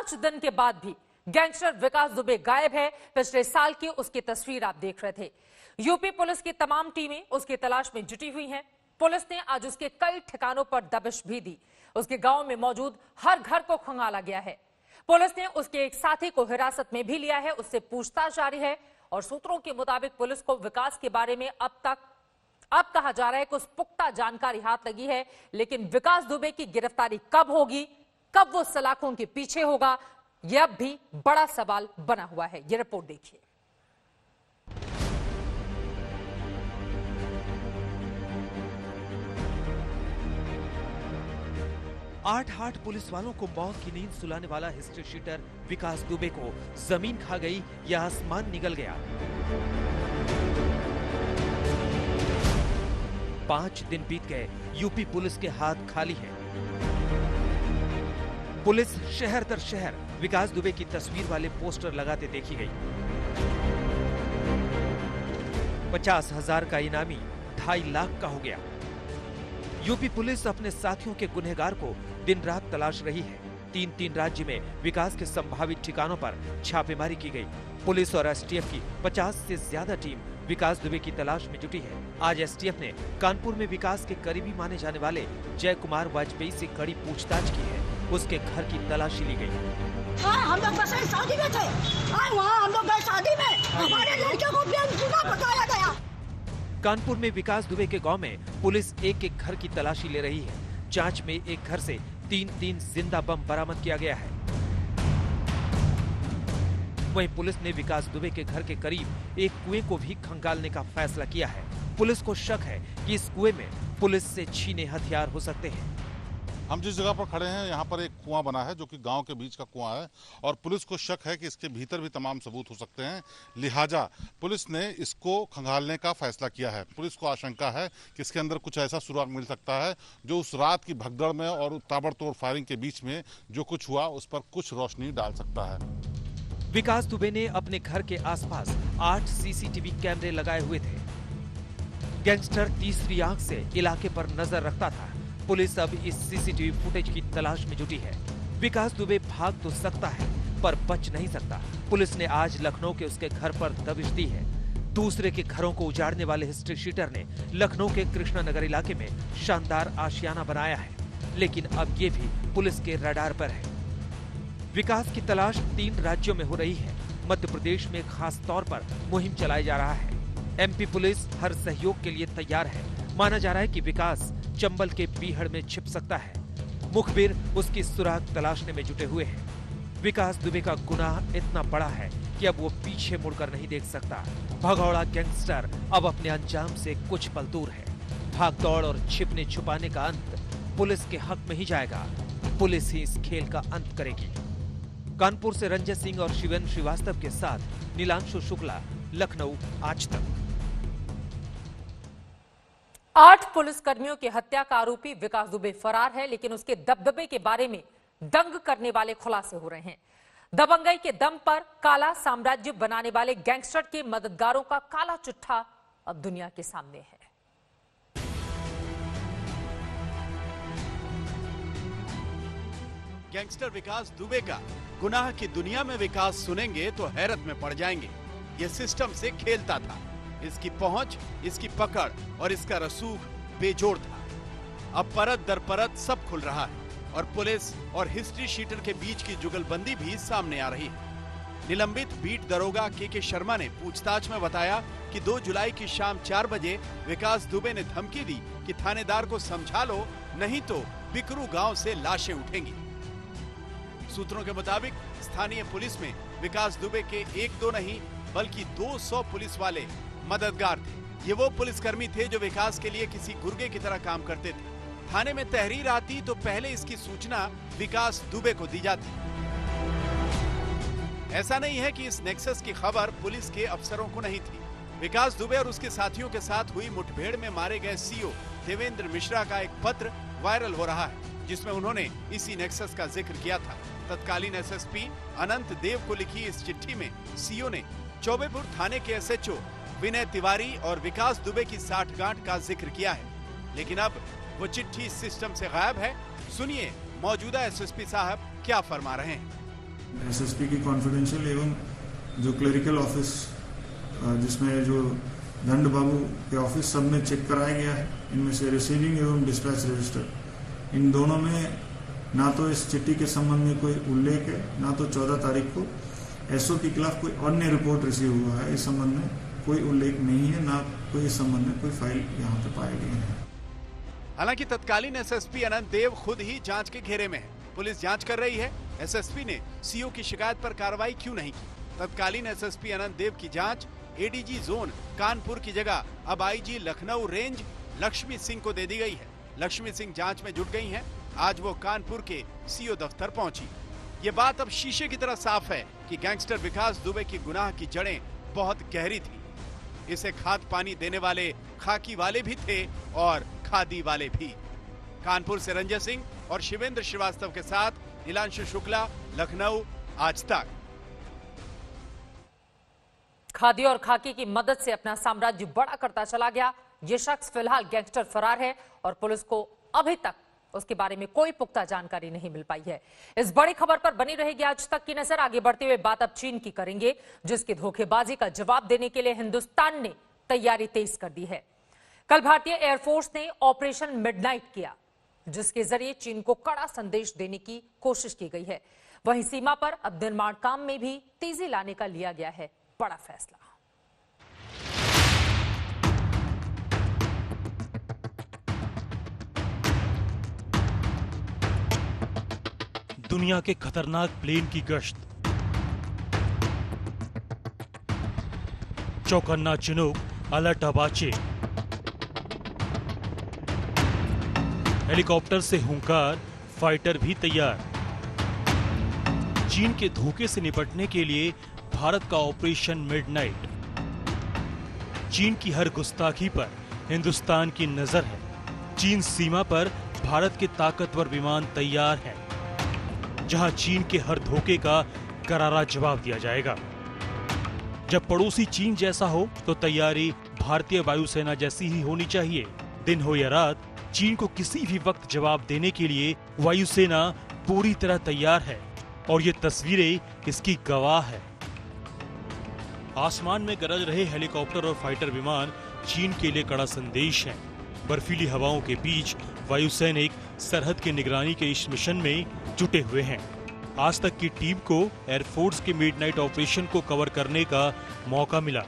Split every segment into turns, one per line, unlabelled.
5 दिन के बाद भी गैंगस्टर विकास दुबे गायब है। पिछले साल की उसकी तस्वीर आप देख रहे थे। यूपी पुलिस की तमाम टीमें उसकी तलाश में जुटी हुई हैं। पुलिस ने आज उसके कई ठिकानों पर दबिश भी दी। उसके गांव में मौजूद हर घर को खंगाला गया है। पुलिस ने उसके एक साथी को हिरासत में भी लिया है, उससे पूछताछ जारी है। और सूत्रों के मुताबिक पुलिस को विकास के बारे में अब कहा जा रहा है कि उस पुख्ता जानकारी हाथ लगी है, लेकिन विकास दुबे की गिरफ्तारी कब होगी, कब वो सलाखों के पीछे होगा, यह अब भी बड़ा सवाल बना हुआ है। ये रिपोर्ट देखिए।
आठ हाट पुलिस वालों को मौत की नींद सुलाने वाला हिस्ट्री शीटर विकास दुबे को जमीन खा गई या आसमान निगल गया। 5 दिन बीत गए, यूपी पुलिस के हाथ खाली है। पुलिस शहर दर शहर विकास दुबे की तस्वीर वाले पोस्टर लगाते देखी गई। 50,000 का इनामी 2.5 लाख का हो गया। यूपी पुलिस अपने साथियों के गुनहगार को दिन रात तलाश रही है। 3 राज्य में विकास के संभावित ठिकानों पर छापेमारी की गई। पुलिस और एसटीएफ की 50 से ज्यादा टीम विकास दुबे की तलाश में जुटी है। आज एसटीएफ ने कानपुर में विकास के करीबी माने जाने वाले जय कुमार वाजपेयी से कड़ी पूछताछ की है। उसके घर की तलाशी ली गई।
हम लोग बस शादी में थे। वहाँ हम लोग गए शादी में, हमारे लड़के को बेनकाब बताया गया।
कानपुर में विकास दुबे के गांव में पुलिस एक एक घर की तलाशी ले रही है। जांच में एक घर से 3 जिंदा बम बरामद किया गया है। वहीं पुलिस ने विकास दुबे के घर के करीब एक कुएं को भी खंगालने का फैसला किया है। पुलिस को शक है कि इस कुएं में पुलिस से छीने हथियार हो सकते हैं।
हम जिस जगह पर खड़े हैं यहाँ पर एक कुआं बना है जो कि गांव के बीच का कुआं है और पुलिस को शक है कि इसके भीतर भी तमाम सबूत हो सकते हैं। लिहाजा पुलिस ने इसको खंगालने का फैसला किया है। पुलिस को आशंका है कि इसके अंदर कुछ ऐसा सुराग मिल सकता है जो उस रात की भगदड़ में और ताबड़तोड़ फायरिंग के बीच में जो कुछ हुआ उस पर कुछ रोशनी डाल सकता है।
विकास दुबे ने अपने घर के आसपास 8 सीसीटीवी कैमरे लगाए हुए थे। गैंगस्टर तीसरी आंख से इलाके पर नजर रखता था। पुलिस अब इस सीसीटीवी फुटेज की तलाश में जुटी है। विकास दुबे भाग तो सकता है पर बच नहीं सकता। पुलिस ने आज लखनऊ के उसके घर पर दबिश दी है। दूसरे के घरों को उजाड़ने वाले हिस्ट्री शीटर ने लखनऊ के कृष्णा नगर इलाके में शानदार आशियाना बनाया है, लेकिन अब ये भी पुलिस के रडार पर है। विकास की तलाश 3 राज्यों में हो रही है। मध्य प्रदेश में खास तौर पर मुहिम चलाया जा रहा है। एमपी पुलिस हर सहयोग के लिए तैयार है। माना जा रहा है कि विकास चंबल के बीहड़ में छिप सकता है। मुखबिर उसकी सुराग तलाशने में जुटे हुए हैं। विकास दुबे का गुनाह इतना बड़ा है कि अब वो पीछे मुड़कर नहीं देख सकता। भगौड़ा गैंगस्टर अब अपने अंजाम से कुछ पल दूर है। भागदौड़ और छिपने छुपाने का अंत पुलिस के हक में ही जाएगा। पुलिस ही इस खेल का अंत करेगी। कानपुर से रंजय सिंह और शिवेंद्र श्रीवास्तव के साथ नीलांशु शुक्ला, लखनऊ, आज तक।
8 पुलिसकर्मियों की हत्या का आरोपी विकास दुबे फरार है, लेकिन उसके दबदबे के बारे में दंग करने वाले खुलासे हो रहे हैं। दबंगई के दम पर काला साम्राज्य बनाने वाले गैंगस्टर के मददगारों का काला चिट्ठा अब दुनिया के सामने है।
गैंगस्टर विकास दुबे का गुनाह की दुनिया में विकास सुनेंगे तो हैरत में पड़ जाएंगे। यह सिस्टम से खेलता था। इसकी पहुंच, इसकी पकड़ और इसका रसूख बेजोड़ था। अब परत दर परत सब खुल रहा है और पुलिस और हिस्ट्री शीटर के बीच की जुगलबंदी भी सामने आ रही है। निलंबित बीट दरोगा के शर्मा ने पूछताछ में बताया कि 2 जुलाई की शाम 4 बजे विकास दुबे ने धमकी दी कि थानेदार को समझा लो, नहीं तो बिकरू गांव से लाशें उठेंगी। सूत्रों के मुताबिक स्थानीय पुलिस में विकास दुबे के 1-2 नहीं बल्कि 200 पुलिस वाले मददगार थे। ये वो पुलिसकर्मी थे जो विकास के लिए किसी गुर्गे की तरह काम करते थे। थाने में तहरीर आती तो पहले इसकी सूचना विकास दुबे को दी जाती। ऐसा नहीं है कि इस नेक्सस की खबर पुलिस के अफसरों को नहीं थी। विकास दुबे और उसके साथियों के साथ हुई मुठभेड़ में मारे गए सीओ देवेंद्र मिश्रा का एक पत्र वायरल हो रहा है, जिसमें उन्होंने इसी नेक्सस का जिक्र किया था। तत्कालीन एसएसपी अनंत देव को लिखी इस चिट्ठी में सीओ ने चौबेपुर थाने के एसएचओ विनय तिवारी और विकास दुबे की साठगांठ का जिक्र किया है, लेकिन अब वो चिट्ठी सिस्टम से गायब है। सुनिए मौजूदा एसएसपी साहब क्या फरमा रहे हैं।
एसएसपी की कॉन्फिडेंशियल एवं जो क्लरिकल ऑफिस जिसमें जो दंड बाबू के ऑफिस सब में चेक कराया गया है। इनमें से रिसीविंग एवं डिस्पैच रजिस्टर इन दोनों में ना तो इस चिट्ठी के संबंध में कोई उल्लेख है, ना तो 14 तारीख को एसओ के खिलाफ कोई अन्य रिपोर्ट रिसीव हुआ है। इस संबंध में कोई उल्लेख नहीं है, ना कोई इस संबंध में कोई फाइल यहाँ पे पाए गए हैं।
हालांकि तत्कालीन एसएसपी अनंत देव खुद ही जांच के घेरे में है। पुलिस जांच कर रही है एसएसपी ने सीओ की शिकायत पर कार्रवाई क्यों नहीं की। तत्कालीन एसएसपी अनंत देव की जांच एडीजी जोन कानपुर की जगह अब आईजी लखनऊ रेंज लक्ष्मी सिंह को दे दी गई है। लक्ष्मी सिंह जांच में जुट गई हैं। आज वो कानपुर के सीओ दफ्तर पहुंची। ये बात अब शीशे की तरह साफ है कि गैंगस्टर विकास दुबे की गुनाह की जड़ें बहुत गहरी थी। इसे खाद पानी देने वाले खाकी वाले भी थे और खादी वाले भी। कानपुर से रंजय सिंह और शिवेंद्र श्रीवास्तव के साथ नीलांशु शुक्ला, लखनऊ, आज तक।
खादी और खाकी की मदद से अपना साम्राज्य बड़ा करता चला गया। ये शख्स फिलहाल गैंगस्टर फरार है और पुलिस को अभी तक उसके बारे में कोई पुख्ता जानकारी नहीं मिल पाई है। इस बड़ी खबर पर बनी रहेगी आज तक की नजर। आगे बढ़ते हुए बात अब चीन की करेंगे, जिसकी धोखेबाजी का जवाब देने के लिए हिंदुस्तान ने तैयारी तेज कर दी है। कल भारतीय एयरफोर्स ने ऑपरेशन मिडनाइट किया, जिसके जरिए चीन को कड़ा संदेश देने की कोशिश की गई है। वहीं सीमा पर अब निर्माण काम में भी तेजी लाने का लिया गया है बड़ा फैसला।
दुनिया के खतरनाक प्लेन की गश्त, चौकन्ना चिनूक, अलर्ट अपाचे, हेलीकॉप्टर से हुंकार, फाइटर भी तैयार। चीन के धोखे से निपटने के लिए भारत का ऑपरेशन मिडनाइट। चीन की हर गुस्ताखी पर हिंदुस्तान की नजर है। चीन सीमा पर भारत के ताकतवर विमान तैयार हैं, जहां चीन के हर धोखे का करारा जवाब दिया जाएगा। जब पड़ोसी चीन जैसा हो तो तैयारी भारतीय वायुसेना जैसी ही होनी चाहिए। दिन हो या रात, चीन को किसी भी वक्त जवाब देने के लिए वायुसेना पूरी तरह तैयार है और ये तस्वीरें इसकी गवाह है। आसमान में गरज रहे हेलीकॉप्टर और फाइटर विमान चीन के लिए कड़ा संदेश हैं। बर्फीली हवाओं के बीच वायुसैनिक सरहद की निगरानी के इस मिशन में जुटे हुए हैं। आज तक की टीम को एयरफोर्स के मिडनाइट ऑपरेशन को कवर करने का मौका मिला।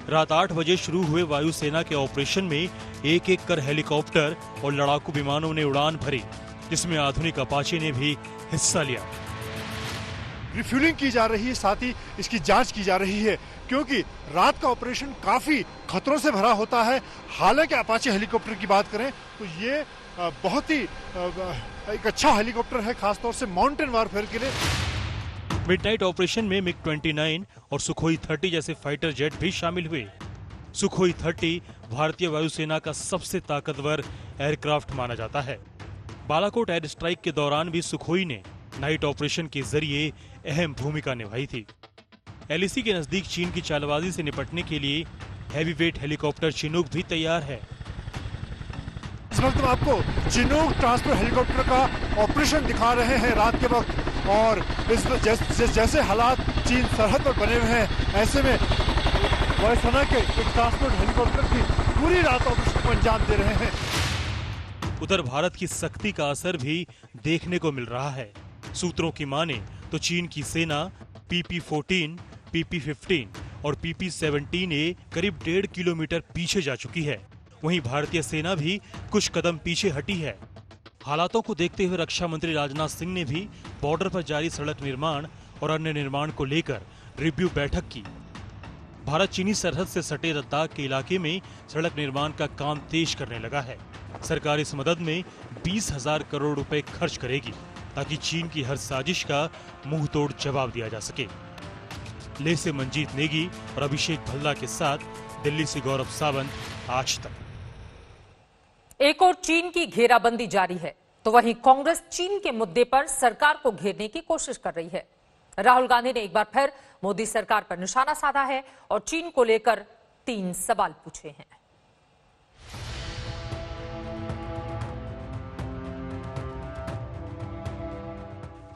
रात 8 बजे शुरू हुए वायुसेना के ऑपरेशन में एक एक कर हेलीकॉप्टर और लड़ाकू विमानों ने उड़ान भरी, जिसमें आधुनिक अपाचे ने भी हिस्सा लिया।
रिफ्यूलिंग की जा रही है, साथ ही इसकी जांच की जा रही है, क्योंकि रात का ऑपरेशन काफी खतरों से भरा होता है। हालांकि अपाचे हेलीकॉप्टर की बात करें तो ये बहुत ही एक अच्छा हेलीकॉप्टर है, खासतौर से माउंटेन वारफेयर के लिए।
मिडनाइट ऑपरेशन में मिग-29 और सुखोई 30 जैसे फाइटर जेट भी शामिल हुए। सुखोई 30 भारतीय वायुसेना का सबसे ताकतवर एयरक्राफ्ट माना जाता है। बालाकोट एयर स्ट्राइक के दौरान भी सुखोई ने नाइट ऑपरेशन के जरिए अहम भूमिका निभाई थी। एलएसी के नजदीक चीन की चालबाजी से निपटने के लिए हैवीवेट हेलीकॉप्टर चिनूक भी तैयार है।
इस वक्त हम आपको चिनूक ट्रांसपोर्ट हेलीकॉप्टर का ऑपरेशन दिखा रहे हैं रात के वक्त, और इस जैसे हालात चीन सरहद पर बने हुए हैं, ऐसे में वायुसेना के एक ट्रांसपोर्ट हेलीकॉप्टर भी पूरी रात ऑपरेशन को अंजाम दे रहे हैं।
उधर भारत की सख्ती का असर भी देखने को मिल रहा है। सूत्रों की माने तो चीन की सेना PP-14, PP-15 और PP-17A करीब 1.5 किलोमीटर पीछे जा चुकी है। वहीं भारतीय सेना भी कुछ कदम पीछे हटी है। हालातों को देखते हुए रक्षा मंत्री राजनाथ सिंह ने भी बॉर्डर पर जारी सड़क निर्माण और अन्य निर्माण को लेकर रिव्यू बैठक की। भारत चीनी सरहद से सटे लद्दाख के इलाके में सड़क निर्माण का काम तेज करने लगा है। सरकार इस मदद में 20,000 करोड़ रुपए खर्च करेगी, ताकि चीन की हर साजिश का मुंह तोड़ जवाब दिया जा सके। लेह से मंजीत नेगी और अभिषेक भल्ला के साथ दिल्ली से गौरव सावंत, आज तक।
एक और चीन की घेराबंदी जारी है, तो वहीं कांग्रेस चीन के मुद्दे पर सरकार को घेरने की कोशिश कर रही है। राहुल गांधी ने एक बार फिर मोदी सरकार पर निशाना साधा है और चीन को लेकर 3 सवाल पूछे हैं।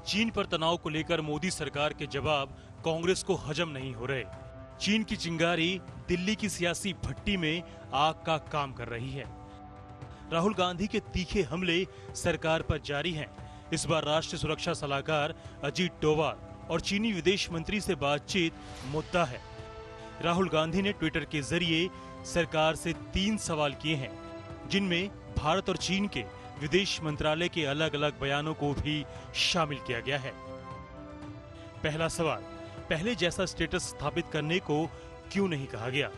चीन पर तनाव को लेकर मोदी सरकार के जवाब कांग्रेस को हजम नहीं हो रहे। चीन की चिंगारी दिल्ली की सियासी भट्टी में आग का काम कर रही है। राहुल गांधी के तीखे हमले सरकार पर जारी हैं। इस बार राष्ट्रीय सुरक्षा सलाहकार अजीत डोभाल और चीनी विदेश मंत्री से बातचीत मुद्दा है। राहुल गांधी ने ट्विटर के जरिए सरकार से 3 सवाल किए हैं, जिनमें भारत और चीन के विदेश मंत्रालय के अलग अलग बयानों को भी शामिल किया गया है। पहला सवाल, पहले जैसा स्टेटस स्थापित करने को क्यों नहीं कहा गया?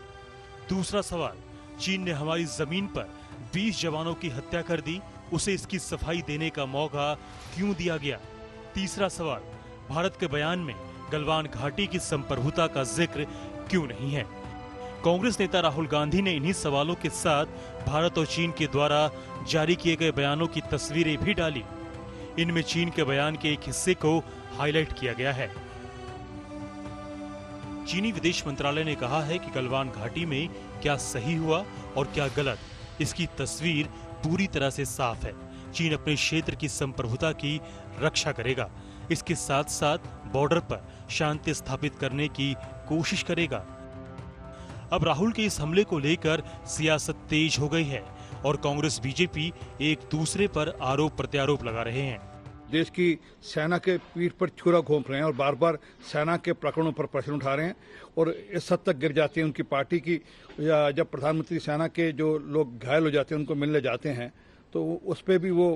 दूसरा सवाल, चीन ने हमारी जमीन पर 20 जवानों की हत्या कर दी, उसे इसकी सफाई देने का मौका क्यों दिया गया? तीसरा सवाल, भारत के बयान में गलवान घाटी की संप्रभुता का जिक्र क्यों नहीं है? कांग्रेस नेता राहुल गांधी ने इन्हीं सवालों के साथ भारत और चीन के द्वारा जारी किए गए बयानों की तस्वीरें भी डाली। इनमें चीन के बयान के एक हिस्से को हाईलाइट किया गया है। चीनी विदेश मंत्रालय ने कहा है कि गलवान घाटी में क्या सही हुआ और क्या गलत, इसकी तस्वीर पूरी तरह से साफ है। चीन अपने क्षेत्र की संप्रभुता की रक्षा करेगा, इसके साथ साथ बॉर्डर पर शांति स्थापित करने की कोशिश करेगा। अब राहुल के इस हमले को लेकर सियासत तेज हो गई है और कांग्रेस बीजेपी एक दूसरे पर आरोप प्रत्यारोप लगा रहे हैं।
देश की सेना के पीठ पर छुरा घोंप रहे हैं और बार बार सेना के प्रकरणों पर प्रश्न उठा रहे हैं और इस हद तक गिर जाती है उनकी पार्टी की। जब प्रधानमंत्री सेना के जो लोग घायल हो जाते हैं उनको मिलने जाते हैं तो उस पर भी वो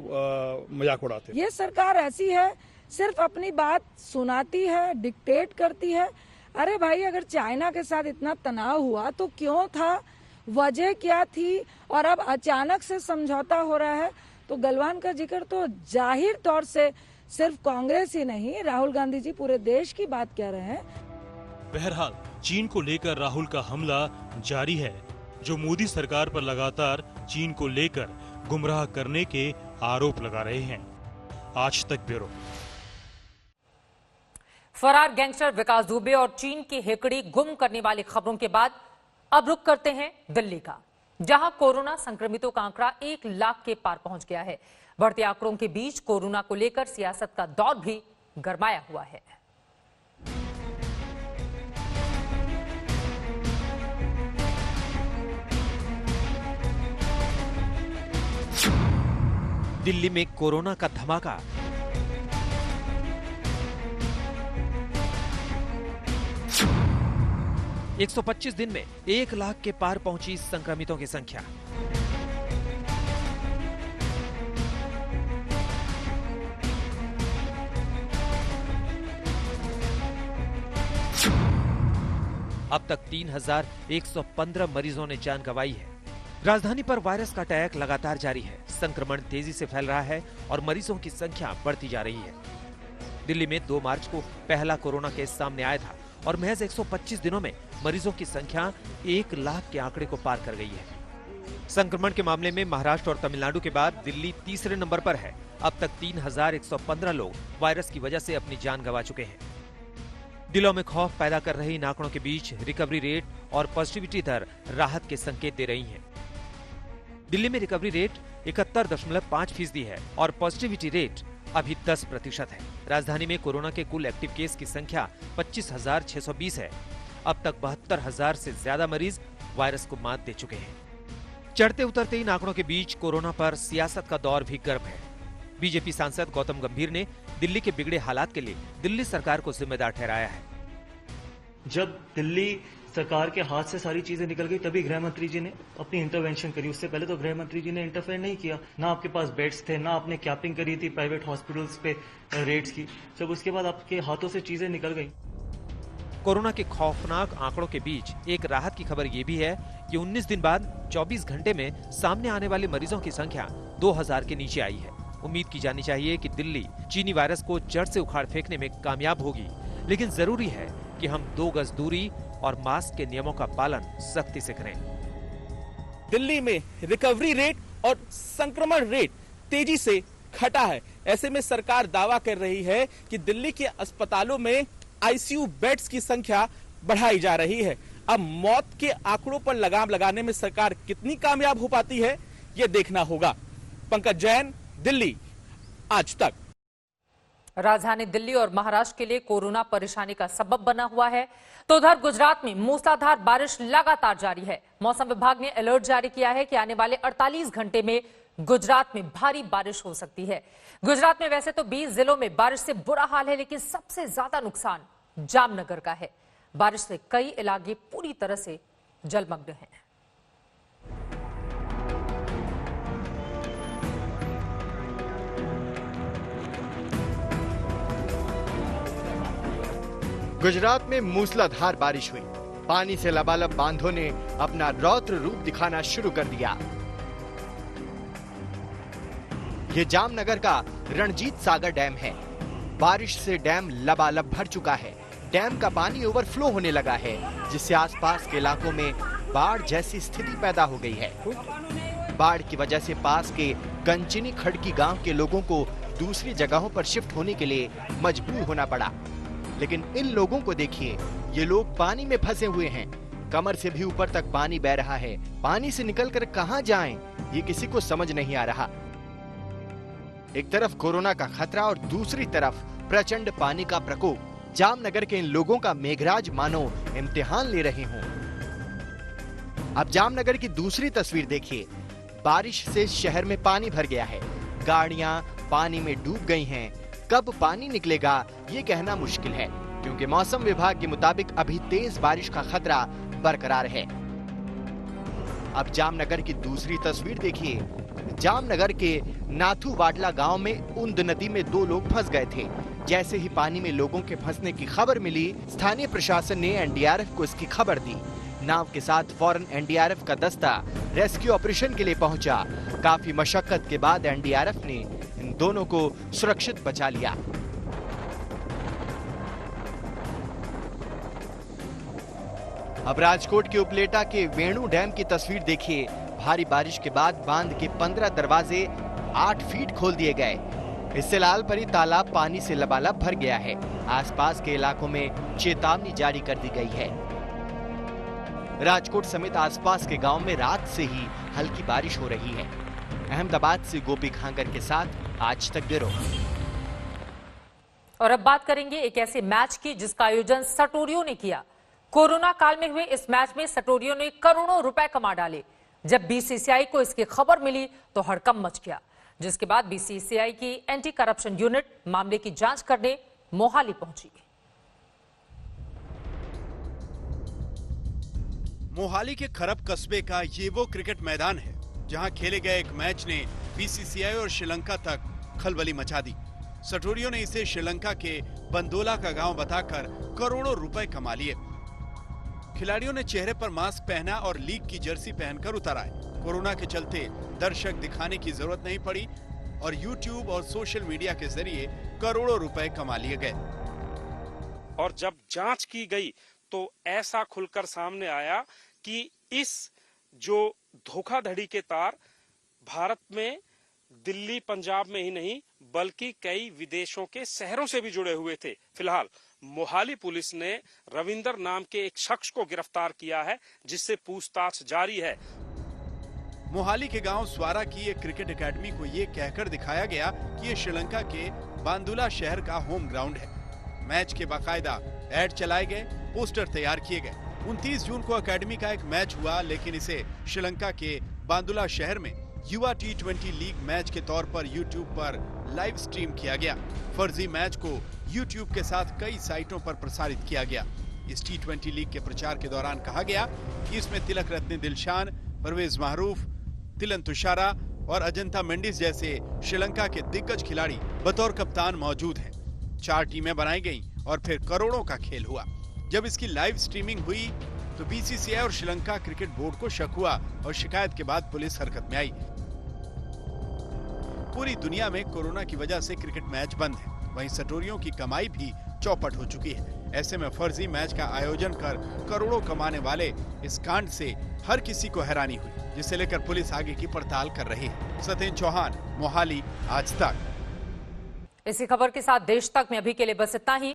मजाक उड़ाते हैं।
ये सरकार ऐसी है, सिर्फ अपनी बात सुनाती है, डिक्टेट करती है। अरे भाई, अगर चाइना के साथ इतना तनाव हुआ तो क्यों था, वजह क्या थी, और अब अचानक से समझौता हो रहा है तो गलवान का जिक्र तो जाहिर तौर से सिर्फ कांग्रेस ही नहीं, राहुल गांधी जी पूरे देश की बात कह रहे हैं।
बहरहाल चीन को लेकर राहुल का हमला जारी है, जो मोदी सरकार पर लगातार चीन को लेकर गुमराह करने के आरोप लगा रहे हैं। आज तक ब्यूरो।
फरार गैंगस्टर विकास दुबे और चीन की हेकड़ी गुम करने वाली खबरों के बाद अब रुख करते हैं दिल्ली का, जहां कोरोना संक्रमितों का आंकड़ा 1 लाख के पार पहुंच गया है। बढ़ते आंकड़ों के बीच कोरोना को लेकर सियासत का दौर भी गरमाया हुआ है।
दिल्ली में कोरोना का धमाका। एक 125 दिन में 1 लाख के पार पहुंची संक्रमितों की संख्या। अब तक 3,115 मरीजों ने जान गंवाई है। राजधानी पर वायरस का अटैक लगातार जारी है। संक्रमण तेजी से फैल रहा है और मरीजों की संख्या बढ़ती जा रही है। दिल्ली में 2 मार्च को पहला कोरोना केस सामने आया था और महज 125 दिनों में मरीजों की संख्या 1 लाख के आंकड़े को पार कर गई है। संक्रमण के मामले में महाराष्ट्र और तमिलनाडु के बाद दिल्ली तीसरे नंबर पर है। अब तक 3,115 लोग वायरस की वजह से अपनी जान गंवा चुके हैं। दिलों में खौफ पैदा कर रही इन आंकड़ों के बीच रिकवरी रेट और पॉजिटिविटी दर राहत के संकेत दे रही हैं। दिल्ली में रिकवरी रेट 71.5% है और पॉजिटिविटी रेट अभी 10% है। राजधानी में कोरोना के कुल एक्टिव केस की संख्या 25,620 है। अब तक 72,000 से ज्यादा मरीज वायरस को मात दे चुके हैं। चढ़ते उतरते इन आंकड़ों के बीच कोरोना पर सियासत का दौर भी गर्म है। बीजेपी सांसद गौतम गंभीर ने दिल्ली के बिगड़े हालात के लिए दिल्ली सरकार को जिम्मेदार ठहराया है।
जब दिल्ली सरकार के हाथ से सारी चीजें निकल गई तभी गृह मंत्री जी ने अपनी इंटरवेंशन करी। उससे पहले तो गृह मंत्री जी ने इंटरफेयर नहीं किया। ना आपके पास बेड्स थे, ना आपने कैपिंग करी थी प्राइवेट हॉस्पिटल्स पे रेट्स की। जब उसके बाद आपके हाथों से चीजें निकल गई।
कोरोना के खौफनाक आंकड़ों के बीच एक राहत की खबर ये भी है कि 19 दिन बाद 24 घंटे में सामने आने वाले मरीजों की संख्या 2,000 के नीचे आई है। उम्मीद की जानी चाहिए कि दिल्ली चीनी वायरस को जड़ से उखाड़ फेंकने में कामयाब होगी, लेकिन जरूरी है कि हम 2 गज दूरी और मास्क के नियमों का पालन सख्ती से करें।
दिल्ली में रिकवरी रेट और संक्रमण रेट तेजी से घटा है। ऐसे में सरकार दावा कर रही है कि दिल्ली के अस्पतालों में आईसीयू बेड्स की संख्या बढ़ाई जा रही है। अब मौत के आंकड़ों पर लगाम लगाने में सरकार कितनी कामयाब हो पाती है, यह देखना होगा। पंकज जैन, दिल्ली, आज तक।
राजधानी दिल्ली और महाराष्ट्र के लिए कोरोना परेशानी का सबब बना हुआ है, तो उधर गुजरात में मूसलाधार बारिश लगातार जारी है। मौसम विभाग ने अलर्ट जारी किया है कि आने वाले 48 घंटे में गुजरात में भारी बारिश हो सकती है। गुजरात में वैसे तो 20 जिलों में बारिश से बुरा हाल है, लेकिन सबसे ज्यादा नुकसान जामनगर का है। बारिश से कई इलाके पूरी तरह से जलमग्न हैं।
गुजरात में मूसलाधार बारिश हुई। पानी से लबालब बांधों ने अपना रौद्र रूप दिखाना शुरू कर दिया। ये जामनगर का रणजीत सागर डैम है। बारिश से डैम लबालब भर चुका है। डैम का पानी ओवरफ्लो होने लगा है, जिससे आसपास के इलाकों में बाढ़ जैसी स्थिति पैदा हो गई है। बाढ़ की वजह से पास के कंचिनी खड़की गांव के लोगों को दूसरी जगहों पर शिफ्ट होने के लिए मजबूर होना पड़ा। लेकिन इन लोगों को देखिए, ये लोग पानी में फंसे हुए हैं। कमर से भी ऊपर तक पानी बह रहा है। पानी से निकलकर कहां जाएं, ये किसी को समझ नहीं आ रहा। एक तरफ कोरोना का खतरा और दूसरी तरफ प्रचंड पानी का प्रकोप। जामनगर के इन लोगों का मेघराज मानो इम्तिहान ले रहे हों। अब जामनगर की दूसरी तस्वीर देखिए। बारिश से शहर में पानी भर गया है। गाड़ियां पानी में डूब गई हैं। कब पानी निकलेगा ये कहना मुश्किल है, क्योंकि मौसम विभाग के मुताबिक अभी तेज बारिश का खतरा बरकरार है। अब जामनगर की दूसरी तस्वीर देखिए। जामनगर के नाथुवाडला गांव में उंद नदी में 2 लोग फंस गए थे। जैसे ही पानी में लोगों के फंसने की खबर मिली, स्थानीय प्रशासन ने एनडीआरएफ को इसकी खबर दी। नाव के साथ फौरन एनडीआरएफ का दस्ता रेस्क्यू ऑपरेशन के लिए पहुंचा। काफी मशक्कत के बाद एनडीआरएफ ने इन दोनों को सुरक्षित बचा लिया। अब राजकोट के उपलेटा के वेणु डैम की तस्वीर देखिए। भारी बारिश के बाद बांध के 15 दरवाजे 8 फीट खोल दिए गए। इससे लालपरी तालाब पानी से लबालब भर गया है। आसपास के इलाकों में चेतावनी जारी कर दी गई है। राजकोट समेत आसपास के गांव में रात से ही हल्की बारिश हो रही है। अहमदाबाद से गोपी खांगर के साथ आज तक ब्यूरो।
और अब बात करेंगे एक ऐसे मैच की जिसका आयोजन सटोरियों ने किया। कोरोना काल में हुए इस मैच में सटोरियों ने करोड़ों रुपए कमा डाले। जब बीसीसीआई को इसकी खबर मिली तो हड़कंप मच गया, जिसके बाद बीसीसीआई की एंटी करप्शन यूनिट मामले की जांच करने मोहाली पहुंची।
मोहाली के खरब कस्बे का ये वो क्रिकेट मैदान है जहां खेले गए एक मैच ने बीसीसीआई और श्रीलंका तक खलबली मचा दी। सटोरियों ने इसे श्रीलंका के बंदोला का गांव बताकर करोड़ों रुपए कमा लिए। खिलाड़ियों ने चेहरे पर मास्क पहना और लीग की जर्सी पहनकर उतर आए। कोरोना के चलते दर्शक दिखाने की जरूरत नहीं पड़ी और यूट्यूब और सोशल मीडिया के जरिए करोड़ों रुपए कमा लिए गए।
और जब जांच की गई तो ऐसा खुलकर सामने आया कि इस जो धोखाधड़ी के तार भारत में दिल्ली पंजाब में ही नहीं बल्कि कई विदेशों के शहरों से भी जुड़े हुए थे। फिलहाल मोहाली पुलिस ने रविंदर नाम के एक शख्स को गिरफ्तार किया है, जिससे पूछताछ जारी है।
मोहाली के गांव स्वारा की एक क्रिकेट एकेडमी को ये कहकर दिखाया गया कि ये श्रीलंका के बांदुला शहर का होम ग्राउंड है। मैच के बाकायदा ऐड चलाए गए, पोस्टर तैयार किए गए। 29 जून को एकेडमी का एक मैच हुआ, लेकिन इसे श्रीलंका के बांदुला शहर में युवा T20 लीग मैच के तौर पर यूट्यूब पर लाइव स्ट्रीम किया गया। फर्जी मैच को यूट्यूब के साथ कई साइटों पर प्रसारित किया गया। इस T20 लीग के प्रचार के दौरान कहा गया कि इसमें तिलक रत्ने दिलशान, परवेज महरूफ, तिलन तुषारा और अजंता मेंडिस जैसे श्रीलंका के दिग्गज खिलाड़ी बतौर कप्तान मौजूद हैं। 4 टीमें बनाई गईं और फिर करोड़ों का खेल हुआ। जब इसकी लाइव स्ट्रीमिंग हुई तो बीसीसीआई और श्रीलंका क्रिकेट बोर्ड को शक हुआ और शिकायत के बाद पुलिस हरकत में आई। पूरी दुनिया में कोरोना की वजह से क्रिकेट मैच बंद है, वहीं सटोरियों की कमाई भी चौपट हो चुकी है। ऐसे में फर्जी मैच का आयोजन कर करोड़ों कमाने वाले इस कांड से हर किसी को हैरानी हुई, जिसे लेकर पुलिस आगे की पड़ताल कर रही है। सत्येंद्र चौहान, मोहाली, आज तक।
इसी खबर के साथ देश तक में अभी के लिए बस इतना ही।